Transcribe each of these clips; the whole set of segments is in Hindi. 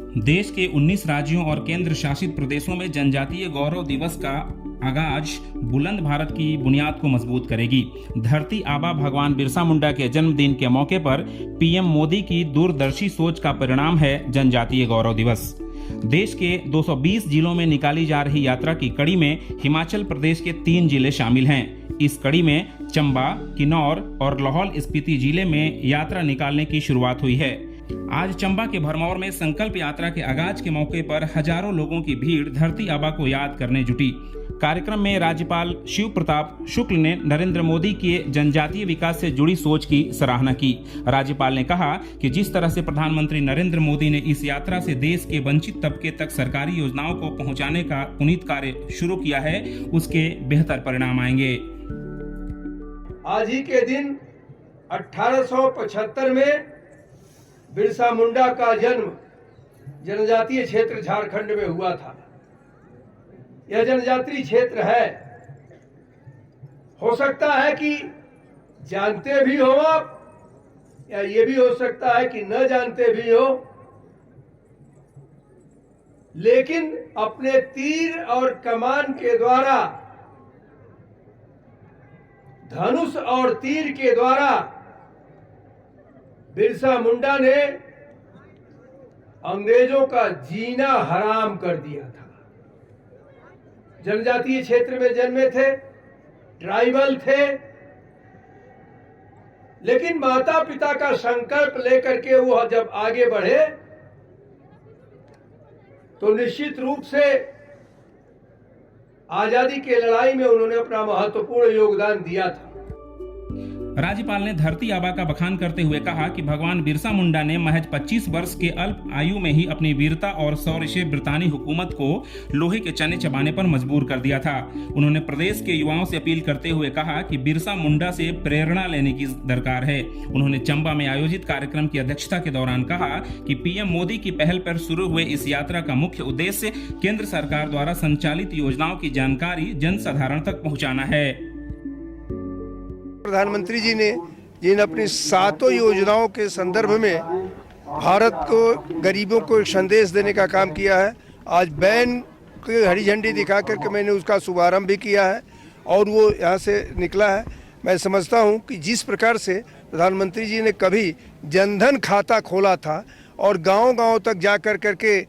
देश के 19 राज्यों और केंद्र शासित प्रदेशों में जनजातीय गौरव दिवस का आगाज बुलंद भारत की बुनियाद को मजबूत करेगी। धरती आबा भगवान बिरसा मुंडा के जन्मदिन के मौके पर पीएम मोदी की दूरदर्शी सोच का परिणाम है जनजातीय गौरव दिवस। देश के 220 जिलों में निकाली जा रही यात्रा की कड़ी में हिमाचल प्रदेश के 3 जिले शामिल हैं। इस कड़ी में चंबा, किन्नौर और लाहौल स्पीति जिले में यात्रा निकालने की शुरुआत हुई है। आज चंबा के भरमौर में संकल्प यात्रा के आगाज के मौके पर हजारों लोगों की भीड़ धरती आबा को याद करने जुटी। कार्यक्रम में राज्यपाल शिव प्रताप शुक्ल ने नरेंद्र मोदी के जनजातीय विकास से जुड़ी सोच की सराहना की। राज्यपाल ने कहा कि जिस तरह से प्रधानमंत्री नरेंद्र मोदी ने इस यात्रा से देश के वंचित तबके तक सरकारी योजनाओं को पहुंचाने का पुनीत कार्य शुरू किया है, उसके बेहतर परिणाम आएंगे। आज ही के दिन 1875 में बिरसा मुंडा का जन्म जनजातीय क्षेत्र झारखंड में हुआ था। यह जनजातीय क्षेत्र है, हो सकता है कि जानते भी हो आप, या ये भी हो सकता है कि न जानते भी हो, लेकिन अपने तीर और कमान के द्वारा, धनुष और तीर के द्वारा बिरसा मुंडा ने अंग्रेजों का जीना हराम कर दिया था। जनजातीय क्षेत्र में जन्मे थे, ट्राइबल थे, लेकिन माता पिता का संकल्प लेकर के वो जब आगे बढ़े तो निश्चित रूप से आजादी की लड़ाई में उन्होंने अपना महत्वपूर्ण योगदान दिया था। राज्यपाल ने धरती आबा का बखान करते हुए कहा कि भगवान बिरसा मुंडा ने महज 25 वर्ष के अल्प आयु में ही अपनी वीरता और शौर्य से ब्रितानी हुकूमत को लोहे के चने चबाने पर मजबूर कर दिया था। उन्होंने प्रदेश के युवाओं से अपील करते हुए कहा कि बिरसा मुंडा से प्रेरणा लेने की दरकार है। उन्होंने चंबा में आयोजित कार्यक्रम की अध्यक्षता के दौरान कहा कि पीएम मोदी की पहल पर शुरू हुए इस यात्रा का मुख्य उद्देश्य केंद्र सरकार द्वारा संचालित योजनाओं की जानकारी जनसाधारण तक पहुँचाना है। प्रधानमंत्री जी ने जिन अपनी 7 योजनाओं के संदर्भ में भारत को, गरीबों को एक संदेश देने का काम किया है, आज बैन की हरी झंडी दिखा करके मैंने उसका शुभारंभ भी किया है और वो यहाँ से निकला है। मैं समझता हूँ कि जिस प्रकार से प्रधानमंत्री जी ने कभी जनधन खाता खोला था और गांव-गांव तक जा करके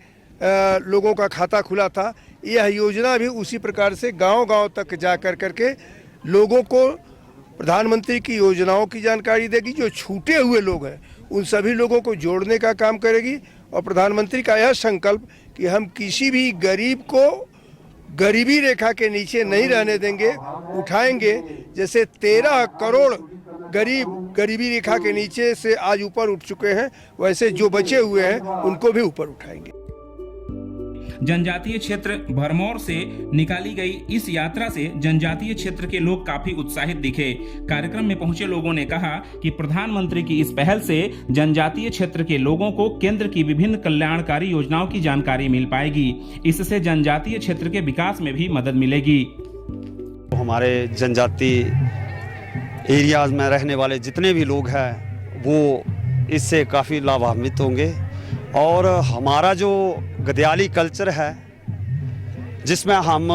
लोगों का खाता खुला था, यह योजना भी उसी प्रकार से गांव-गांव तक जा करके लोगों को प्रधानमंत्री की योजनाओं की जानकारी देगी। जो छूटे हुए लोग हैं उन सभी लोगों को जोड़ने का काम करेगी और प्रधानमंत्री का यह संकल्प कि हम किसी भी गरीब को गरीबी रेखा के नीचे नहीं रहने देंगे, उठाएंगे। जैसे 13 करोड़ गरीब गरीबी रेखा के नीचे से आज ऊपर उठ चुके हैं, वैसे जो बचे हुए हैं उनको भी ऊपर उठाएंगे। जनजातीय क्षेत्र भरमौर से निकाली गई इस यात्रा से जनजातीय क्षेत्र के लोग काफी उत्साहित दिखे। कार्यक्रम में पहुंचे लोगों ने कहा कि प्रधानमंत्री की इस पहल से जनजातीय क्षेत्र के लोगों को केंद्र की विभिन्न कल्याणकारी योजनाओं की जानकारी मिल पाएगी। इससे जनजातीय क्षेत्र के विकास में भी मदद मिलेगी। हमारे जनजातीय एरियाज में रहने वाले जितने भी लोग हैं वो इससे काफ़ी लाभान्वित होंगे और हमारा जो गदयाली कल्चर है जिसमें हम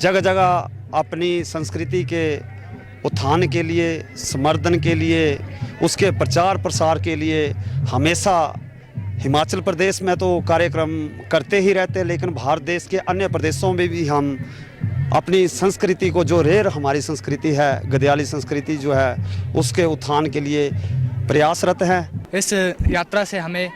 जगह जगह अपनी संस्कृति के उत्थान के लिए, संवर्धन के लिए, उसके प्रचार प्रसार के लिए हमेशा हिमाचल प्रदेश में तो कार्यक्रम करते ही रहते हैं, लेकिन भारत देश के अन्य प्रदेशों में भी हम अपनी संस्कृति को, जो रेर हमारी संस्कृति है, गदयाली संस्कृति जो है, उसके उत्थान के लिए प्रयासरत हैं। इस यात्रा से हमें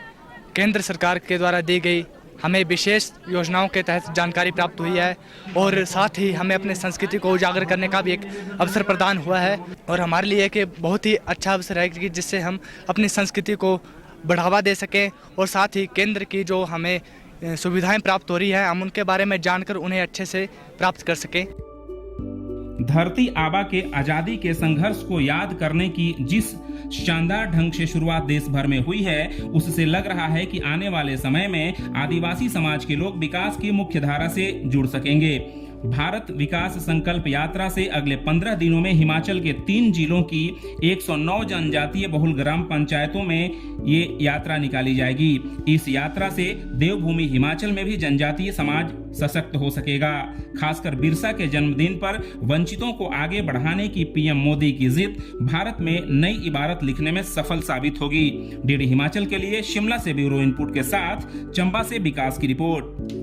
केंद्र सरकार के द्वारा दी गई हमें विशेष योजनाओं के तहत जानकारी प्राप्त हुई है और साथ ही हमें अपने संस्कृति को उजागर करने का भी एक अवसर प्रदान हुआ है और हमारे लिए एक बहुत ही अच्छा अवसर है कि जिससे हम अपनी संस्कृति को बढ़ावा दे सकें और साथ ही केंद्र की जो हमें सुविधाएं प्राप्त हो रही है हम उनके बारे में जानकर उन्हें अच्छे से प्राप्त कर सकें। धरती आबा के आजादी के संघर्ष को याद करने की जिस शानदार ढंग से शुरुआत देश भर में हुई है, उससे लग रहा है कि आने वाले समय में आदिवासी समाज के लोग विकास की मुख्य धारा से जुड़ सकेंगे। भारत विकास संकल्प यात्रा से अगले 15 दिनों में हिमाचल के 3 जिलों की 109 जनजातीय बहुल ग्राम पंचायतों में ये यात्रा निकाली जाएगी। इस यात्रा से देवभूमि हिमाचल में भी जनजातीय समाज सशक्त हो सकेगा। खासकर बिरसा के जन्मदिन पर वंचितों को आगे बढ़ाने की पीएम मोदी की जिद भारत में नई इबारत लिखने में सफल साबित होगी। डीडी हिमाचल के लिए शिमला से ब्यूरो इनपुट के साथ चंबा से विकास की रिपोर्ट।